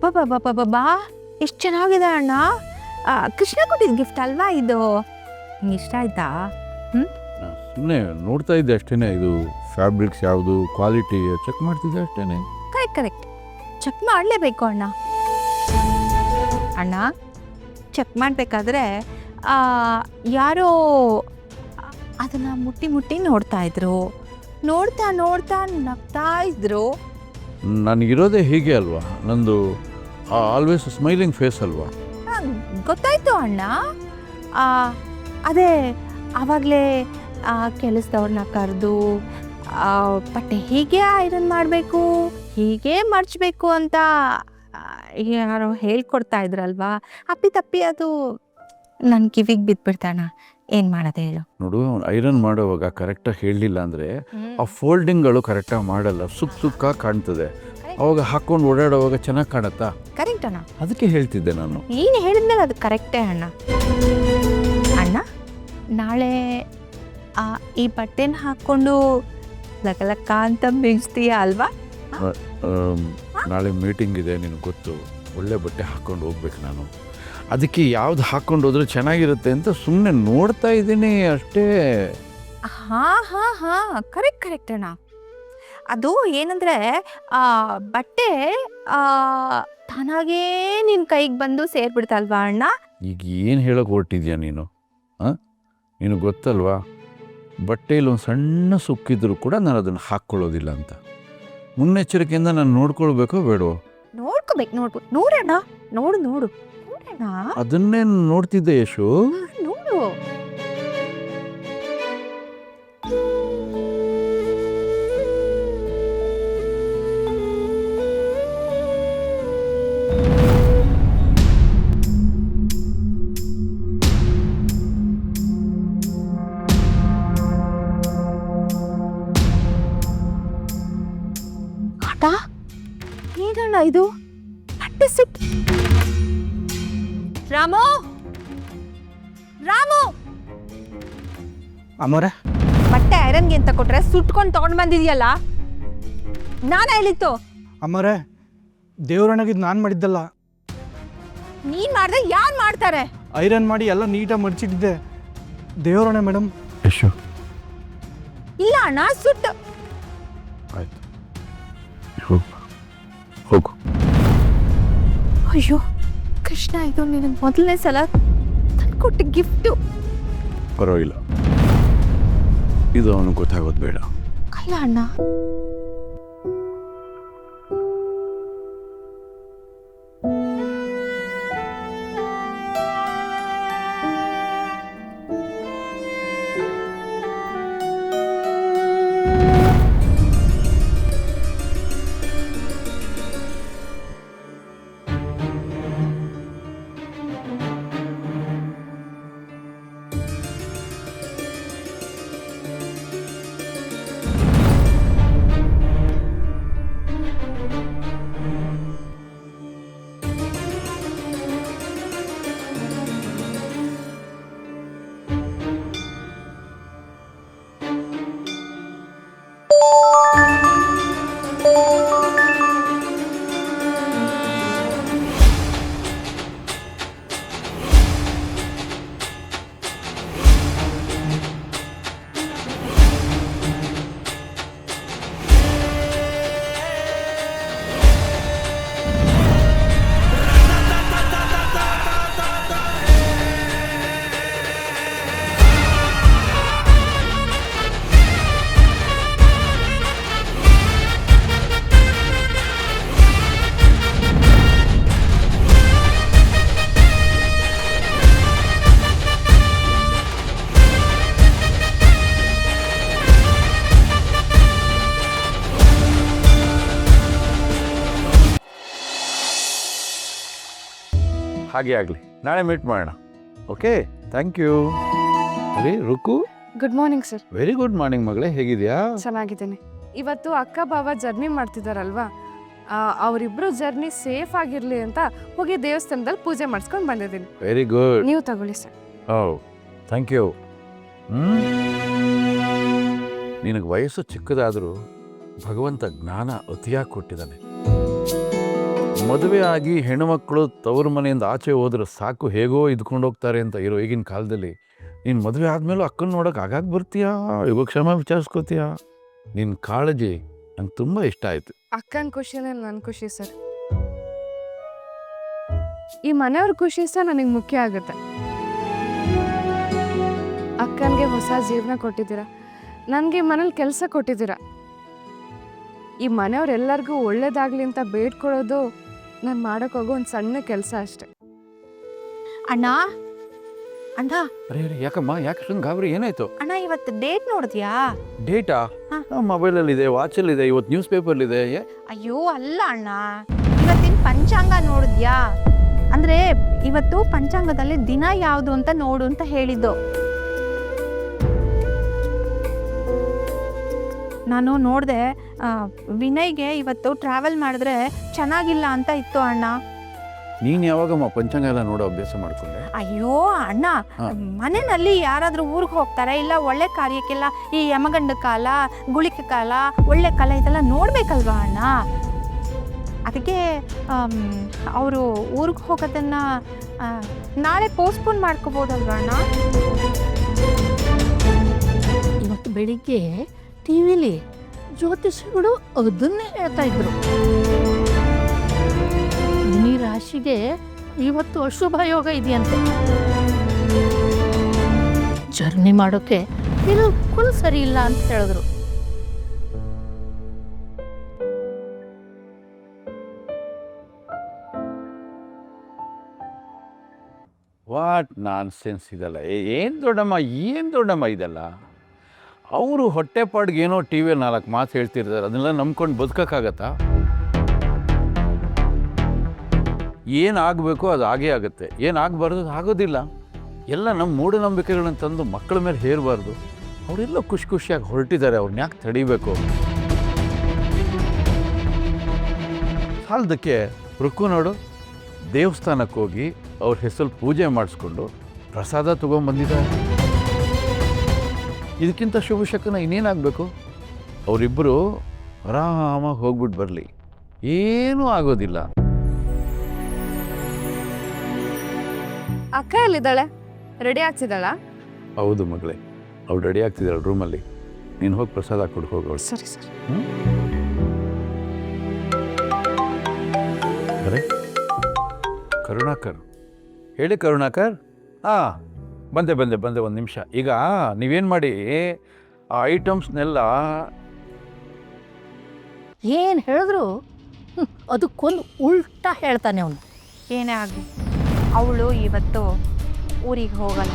ಬಾ ಎಷ್ಟು ಚೆನ್ನಾಗಿದೆ ಅಣ್ಣ. ಕೃಷ್ಣ ಕೊಟ್ಟಿದ್ದು ಗಿಫ್ಟ್ ಅಲ್ವಾ ಇದು? ನಿಂಗೆ ಇಷ್ಟ ಆಯ್ತಾ? ಸುಮ್ಮನೆ ನೋಡ್ತಾ ಇದ್ದೆ ಅಷ್ಟೇ. ಇದು ಫ್ಯಾಬ್ರಿಕ್ಸ್ ಯಾವುದು ಕ್ವಾಲಿಟಿ ಚೆಕ್ ಮಾಡ್ತಿದ್ದೆ ಅಷ್ಟೇ. ಕರೆಕ್ಟ್ ಚೆಕ್ ಮಾಡಲೇಬೇಕು ಅಣ್ಣ. ಅಣ್ಣ ಚೆಕ್ ಮಾಡಬೇಕಾದ್ರೆ ಯಾರೋ ಅದನ್ನು ಮುಟ್ಟಿ ನೋಡ್ತಾ ಇದ್ರು. ನೋಡ್ತಾ ನಗ್ತಾ ಇದ್ರು. ನನಗಿರೋದೇ ಹೀಗೆ ಅಲ್ವಾ, ನಂದು ಆಲ್ವೇಸ್ ಸ್ಮೈಲಿಂಗ್ ಫೇಸ್ ಅಲ್ವಾ. ಗೊತ್ತಾಯ್ತು ಅಣ್ಣ. ಅದೇ ಆವಾಗಲೇ ಕೆಲಸದವ್ರನ್ನ ಕರೆದು ಬಟ್ಟೆ ಹೀಗೆ ಐರನ್ ಮಾಡಬೇಕು, ಹೀಗೆ ಮರ್ಚಬೇಕು ಅಂತ ಯಾರೋ ಹೇಳ್ಕೊಡ್ತಾ ಇದ್ರಲ್ವಾ, ಅಪ್ಪಿ ಅದು ನನ್ನ ಕಿವಿಗೆ ಬಿದ್ದುಬಿಡ್ತಾಣ. ಏನು ಮಾಡೋದು ಹೇಳು? ನೋಡು, ಐರನ್ ಮಾಡೋವಾಗ ಕರೆಕ್ಟಾಗಿ ಹೇಳಲಿಲ್ಲ ಅಂದರೆ ಆ ಫೋಲ್ಡಿಂಗ್ಗಳು ಕರೆಕ್ಟಾಗಿ ಮಾಡಲ್ಲ, ಸುಕ್ಕ ಕಾಣ್ತದೆ. ಅವಾಗ ಹಾಕ್ಕೊಂಡು ಓಡಾಡೋವಾಗ ಚೆನ್ನಾಗಿ ಕಾಣತ್ತಾ? ಕರೆಕ್ಟ್ ಅಣ್ಣ, ಅದಕ್ಕೆ ಹೇಳ್ತಿದ್ದೆ ನಾನು. ನೀನು ಹೇಳಿದ್ಮೇಲೆ ಅದು ಕರೆಕ್ಟೇ ಅಣ್ಣ. ನಾಳೆ ಈ ಬಟ್ಟೆನ ಹಾಕ್ಕೊಂಡು ಲಕ್ಕ ಅಂತ ಬಿಡಿಸ್ತೀಯ ಅಲ್ವಾ? ನಾಳೆ ಮೀಟಿಂಗ್ ಇದೆ, ನಿನಗೆ ಗೊತ್ತು. ಒಳ್ಳೆ ಬಟ್ಟೆ ಹಾಕ್ಕೊಂಡು ಹೋಗ್ಬೇಕು ನಾನು. ಅದಕ್ಕೆ ಯಾವ್ದು ಹಾಕ್ಕೊಂಡು ಹೋದ್ರೆ ಚೆನ್ನಾಗಿರುತ್ತೆ ಅಂತ ಸುಮ್ಮನೆ ನೋಡ್ತಾ ಇದ್ದೀನಿ ಅಷ್ಟೇ. ಹಾಂ ಕರೆಕ್ಟ್ ಅಣ್ಣ. ಅದು ಏನಂದರೆ ಬಟ್ಟೆ ತಾನಾಗೇ ನಿನ್ನ ಕೈಗೆ ಬಂದು ಸೇರ್ಬಿಡ್ತಲ್ವಾ ಅಣ್ಣ? ಈಗ ಏನು ಹೇಳೋಕೆ ಹೊರಟಿದ್ಯಾ ನೀನು? ನಿನಗೆ ಗೊತ್ತಲ್ವಾ, ಬಟ್ಟೆಯಲ್ಲಿ ಒಂದು ಸಣ್ಣ ಸುಕ್ಕಿದ್ರು ಕೂಡ ನಾನು ಅದನ್ನು ಹಾಕ್ಕೊಳ್ಳೋದಿಲ್ಲ ಅಂತ. ಮುನ್ನೆಚ್ಚರಿಕೆಯಿಂದ ನಾನು ನೋಡ್ಕೊಳ್ಬೇಕೋ ಬೇಡವೋ? ನೋಡ್ಬೇಕು ನೋಡೋಣ. ನೋಡು ಅದನ್ನೇ ನೋಡ್ತಿದ್ದೆ ಯಶು. ನೋಡು. ಏನಣ್ಣ ಇದು? ಬಟ್ಟೆ ಸುಟ್ಟು. ರಾಮು ಅಮ್ಮೋರೆ, ಬಟ್ಟೆ ಐರನ್ಗೆ ಅಂತ ಕೊಟ್ರೆ ಸುಟ್ಕೊಂಡು ತಗೊಂಡು ಬಂದಿದ್ಯಲ್ಲ, ನಾನು ಹೇಳಿತ್ತು. ಅಮ್ಮೋರೆ, ದೇವ್ರಣ್ಣಗಿದ್ದು ನಾನು ಮಾಡಿದ್ದಲ್ಲ. ನೀನ್ ಮಾಡ್ದೆ ಯಾರು ಮಾಡ್ತಾರೆ? ಐರನ್ ಮಾಡಿ ಎಲ್ಲ ನೀಟಾಗಿ ಮಡ್ಚಿಟ್ಟಿದ್ದೆ. ದೇವ್ರಣ್ಣ ಮೇಡಮ್. ಯಶು, ಇಲ್ಲ ಅಣ್ಣ, ಸುಟ್ಟು. ಆಯ್ತು, ಹೋಗು. ಅಯ್ಯೋ ಕೃಷ್ಣ, ಇದು ನಿನಗೆ ಮೊದಲನೇ ಸಲ ತಂದ್ಕೊಟ್ಟ ಗಿಫ್ಟು. ಪರವಾಗಿಲ್ಲ, ಇದು ಅವನು ಗೊತ್ತಾಗೋದು ಬೇಡ. ಅಲ್ಲ ಅಣ್ಣ, ಹಾಗೆ ಆಗಲಿ, ನಾಳೆ ಮೀಟ್ ಮಾಡೋಣ. Okay, thank you. ಅರೆ ರುಕು, good morning sir. Very good morning ಮಗಳೇ, ಹೇಗಿದೆಯಾ? ಚೆನ್ನಾಗಿದ್ದೀನಿ. ಇವತ್ತು ಅಕ್ಕ ಬಾವ ಜರ್ನಿ ಮಾಡ್ತಿದ್ದಾರಲ್ವಾ, ಅವರಿಬ್ರು ಜರ್ನಿ ಸೇಫ್ ಆಗಿರ್ಲಿ ಅಂತ ಹೋಗಿ ದೇವಸ್ಥಾನದಲ್ಲಿ ಪೂಜೆ ಮಾಡಿಸ್ಕೊಂಡು ಬಂದಿದ್ದೀನಿ. Very good. ನೀವು ತಗೊಳ್ಳಿ ಸರ್. O, thank you. ನಿನಗೆ ವಯಸ್ಸು ಚಿಕ್ಕದಾದರೂ ಭಗವಂತ ಜ್ಞಾನ ಅತಿಯಾಗಿ ಕೊಟ್ಟಿದ್ದಾನೆ. ಮದುವೆ ಆಗಿ ಹೆಣ್ಣುಮಕ್ಕಳು ತವ್ರ ಮನೆಯಿಂದ ಆಚೆ ಹೋದ್ರೆ ಸಾಕು ಹೇಗೋ ಇದ್ಕೊಂಡು ಹೋಗ್ತಾರೆ ಅಂತ ಇರೋ ಈಗಿನ ಕಾಲದಲ್ಲಿ ನೀನು ಮದುವೆ ಆದಮೇಲೂ ಅಕ್ಕನ ನೋಡೋಕೆ ಆಗಾಗ ಬರ್ತೀಯಾ, ಯೋಗಕ್ಷೇಮ ವಿಚಾರಿಸ್ಕೋತೀಯಾ. ನಿನ್ನ ಕಾಳಜಿ ನಂಗೆ ತುಂಬ ಇಷ್ಟ ಆಯಿತು. ಅಕ್ಕನ ಖುಷಿನೇ ನನ್ನ ಖುಷಿ ಸರ್. ಈ ಮನೆಯವ್ರ ಖುಷಿ ಸಹ ನನಗೆ ಮುಖ್ಯ ಆಗುತ್ತೆ. ಅಕ್ಕನಿಗೆ ಹೊಸ ಜೀವನ ಕೊಟ್ಟಿದ್ದೀರಾ, ನನಗೆ ಮನೇಲಿ ಕೆಲಸ ಕೊಟ್ಟಿದ್ದೀರಾ. ಈ ಮನೆಯವ್ರೆಲ್ಲರಿಗೂ ಒಳ್ಳೇದಾಗ್ಲಿ ಅಂತ ಬೇಡ್ಕೊಳ್ಳೋದು ನಾನು ಮಾಡೋಕ್ಕೋಗೋ ಒಂದು ಸಣ್ಣ ಕೆಲಸ ಅಷ್ಟೆ. ಅಣ್ಣ ಅಣ್ಣ ಅರೇ ಯಾಕಮ್ಮ, ಯಾಕೆ ಗಾಬರಿ, ಏನಾಯ್ತು? ಅಣ್ಣ ಇವತ್ತು ಡೇಟ್ ನೋಡಿದ್ಯಾ? ಡೇಟಾ? ಮೊಬೈಲಲ್ಲಿದೆ, ವಾಚಲ್ಲಿದೆ, ಇವತ್ತು ನ್ಯೂಸ್ ಪೇಪರ್ಲಿದೆ. ಅಯ್ಯೋ ಅಲ್ಲ ಅಣ್ಣ, ಇವತ್ತಿನ ಪಂಚಾಂಗ ನೋಡಿದ್ಯಾ? ಅಂದ್ರೆ ಇವತ್ತು ಪಂಚಾಂಗದಲ್ಲಿ ದಿನ ಯಾವುದು ಅಂತ ನೋಡು ಅಂತ ಹೇಳಿದ್ದು. ನಾನು ನೋಡಿದೆ, ವಿನಯ್ಗೆ ಇವತ್ತು ಟ್ರಾವೆಲ್ ಮಾಡಿದ್ರೆ ಚೆನ್ನಾಗಿಲ್ಲ ಅಂತ ಇತ್ತು ಅಣ್ಣ. ನೀನು ಯಾವಾಗಮ್ಮ ಪಂಚಾಂಗ ಎಲ್ಲ ನೋಡೋ ಅಭ್ಯಾಸ ಮಾಡ್ಕೊಂಡೆ? ಅಯ್ಯೋ ಅಣ್ಣ, ಮನೆಯಲ್ಲಿ ಯಾರಾದ್ರೂ ಊರಿಗೆ ಹೋಗ್ತಾರೆ, ಇಲ್ಲ ಒಳ್ಳೆ ಕಾರ್ಯಕ್ಕೆಲ್ಲ ಈ ಯಮಗಂಡ ಕಾಲ, ಗುಳಿಕೆ ಕಾಲ, ಒಳ್ಳೆ ಕಾಲ ಇದೆಲ್ಲ ನೋಡ್ಬೇಕಲ್ವಾ ಅಣ್ಣ. ಅದಕ್ಕೆ ಅವರು ಊರಿಗೆ ಹೋಗೋದನ್ನ ನಾಳೆ ಪೋಸ್ಟ್ಪೋನ್ ಮಾಡ್ಕೋಬೋದಲ್ವಾ ಅಣ್ಣ? ಇವತ್ತು ಬೆಳಿಗ್ಗೆ ಟಿ ವಿಲಿ ಜ್ಯೋತಿಷಿಗಳು ಅದನ್ನೇ ಹೇಳ್ತಾ ಇದ್ರು. ಈ ರಾಶಿಗೆ ಇವತ್ತು ಅಶುಭ ಯೋಗ ಇದೆಯಂತೆ. ಜರ್ನಿ ಮಾಡೋಕೆ ಬಿಲ್ಕುಲ್ ಸರಿ ಇಲ್ಲ ಅಂತ ಹೇಳಿದ್ರು. ವಾಟ್ ನಾನ್ ಸೆನ್ಸ್ ಇದಲ್ಲ. ಏನು ದೊಡ್ಡಮ್ಮ ಇದೆಲ್ಲ. ಅವರು ಹೊಟ್ಟೆಪಾಡ್ಗೆ ಏನೋ ಟಿ ವಿಯಲ್ಲಿ 4 ಮಾತು ಹೇಳ್ತಿರ್ತಾರೆ, ಅದನ್ನೆಲ್ಲ ನಂಬ್ಕೊಂಡು ಬದುಕೋಕ್ಕಾಗತ್ತಾ? ಏನಾಗಬೇಕು ಅದು ಆಗೇ ಆಗುತ್ತೆ, ಏನಾಗಬಾರ್ದು ಅದು ಆಗೋದಿಲ್ಲ. ಎಲ್ಲ ನಮ್ಮ ಮೂಢನಂಬಿಕೆಗಳನ್ನ ತಂದು ಮಕ್ಕಳ ಮೇಲೆ ಹೇರಬಾರ್ದು. ಅವರೆಲ್ಲ ಖುಷಿಯಾಗಿ ಹೊರಟಿದ್ದಾರೆ, ಅವ್ರನ್ನ ಯಾಕೆ ತಡಿಬೇಕು? ಸಾಲದಕ್ಕೆ ರುಕ್ಕು ನೋಡು, ದೇವಸ್ಥಾನಕ್ಕೆ ಹೋಗಿ ಅವ್ರ ಹೆಸರು ಪೂಜೆ ಮಾಡಿಸ್ಕೊಂಡು ಪ್ರಸಾದ ತೊಗೊಂಬಂದಿದ್ದಾರೆ. ಇದಕ್ಕಿಂತ ಶುಭ ಶಕನ ಇನ್ನೇನಾಗಬೇಕು? ಅವರಿಬ್ಬರು ಆರಾಮಾಗಿ ಹೋಗ್ಬಿಟ್ಟು ಬರಲಿ, ಏನೂ ಆಗೋದಿಲ್ಲ. ಅಕ್ಕ ಎಲ್ಲಿದ್ದಾಳೆ? ರೆಡಿ ಆಗ್ತಿದ್ದಾಳ? ಹೌದು ಮಗಳೇ, ಅವಳು ರೆಡಿ ಆಗ್ತಿದ್ದಾಳೆ ರೂಮಲ್ಲಿ. ನೀನು ಹೋಗಿ ಪ್ರಸಾದ ಕೊಡು, ಹೋಗೋಳು. ಸರಿ ಸರ್. ಅರೆ ಕರುಣಾಕರ್, ಹೇಳಿ ಕರುಣಾಕರ್. ಬಂದೆ 1 ನಿಮಿಷ. ಈಗ ನೀವೇನು ಮಾಡಿ ಆ ಐಟಮ್ಸ್ನೆಲ್ಲ ಏನು ಹೇಳಿದ್ರು ಅದಕ್ಕೊಂದು ಉಲ್ಟಾ ಹೇಳ್ತಾನೆ ಅವನು. ಏನೇ ಆಗಲಿ ಅವಳು ಇವತ್ತು ಊರಿಗೆ ಹೋಗಲ್ಲ.